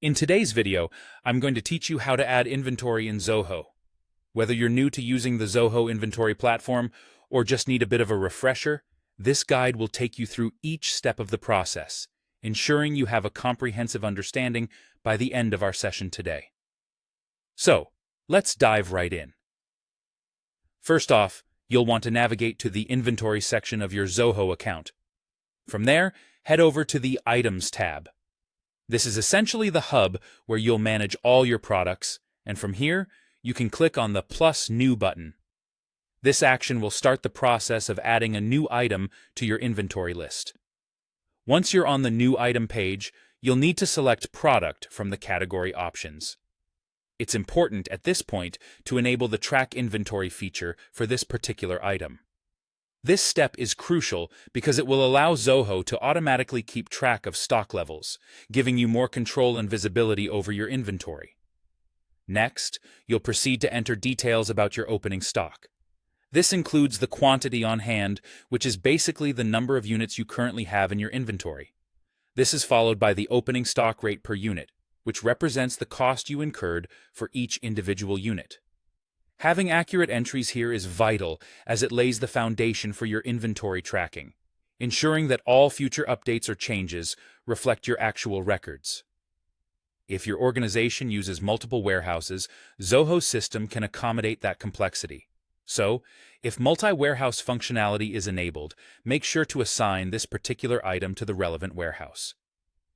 In today's video, I'm going to teach you how to add inventory in Zoho. Whether you're new to using the Zoho inventory platform or just need a bit of a refresher, this guide will take you through each step of the process, ensuring you have a comprehensive understanding by the end of our session today. So, let's dive right in. First off, you'll want to navigate to the Inventory section of your Zoho account. From there, head over to the Items tab. This is essentially the hub where you'll manage all your products, and from here, you can click on the Plus New button. This action will start the process of adding a new item to your inventory list. Once you're on the New Item page, you'll need to select Product from the category options. It's important at this point to enable the Track Inventory feature for this particular item. This step is crucial because it will allow Zoho to automatically keep track of stock levels, giving you more control and visibility over your inventory. Next, you'll proceed to enter details about your opening stock. This includes the quantity on hand, which is basically the number of units you currently have in your inventory. This is followed by the opening stock rate per unit, which represents the cost you incurred for each individual unit. Having accurate entries here is vital as it lays the foundation for your inventory tracking, ensuring that all future updates or changes reflect your actual records. If your organization uses multiple warehouses, Zoho's system can accommodate that complexity. So, if multi-warehouse functionality is enabled, make sure to assign this particular item to the relevant warehouse.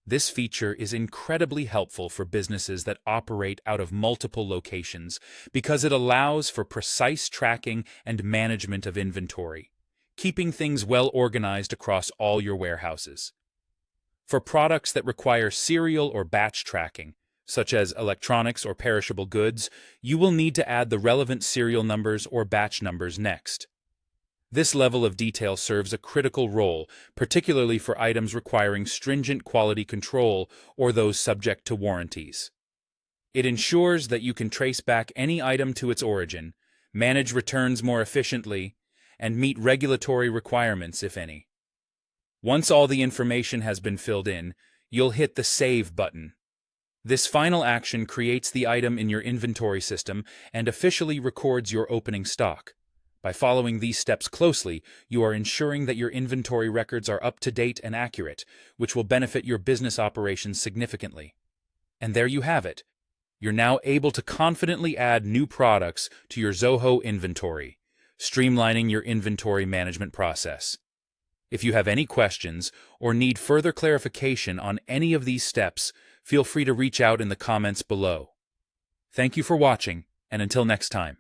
This feature is incredibly helpful for businesses that operate out of multiple locations because it allows for precise tracking and management of inventory, keeping things well organized across all your warehouses. For products that require serial or batch tracking, such as electronics or perishable goods, you will need to add the relevant serial numbers or batch numbers next. This level of detail serves a critical role, particularly for items requiring stringent quality control or those subject to warranties. It ensures that you can trace back any item to its origin, manage returns more efficiently, and meet regulatory requirements, if any. Once all the information has been filled in, you'll hit the Save button. This final action creates the item in your inventory system and officially records your opening stock. By following these steps closely, you are ensuring that your inventory records are up to date and accurate, which will benefit your business operations significantly. And there you have it. You're now able to confidently add new products to your Zoho inventory, streamlining your inventory management process. If you have any questions or need further clarification on any of these steps, feel free to reach out in the comments below. Thank you for watching, and until next time.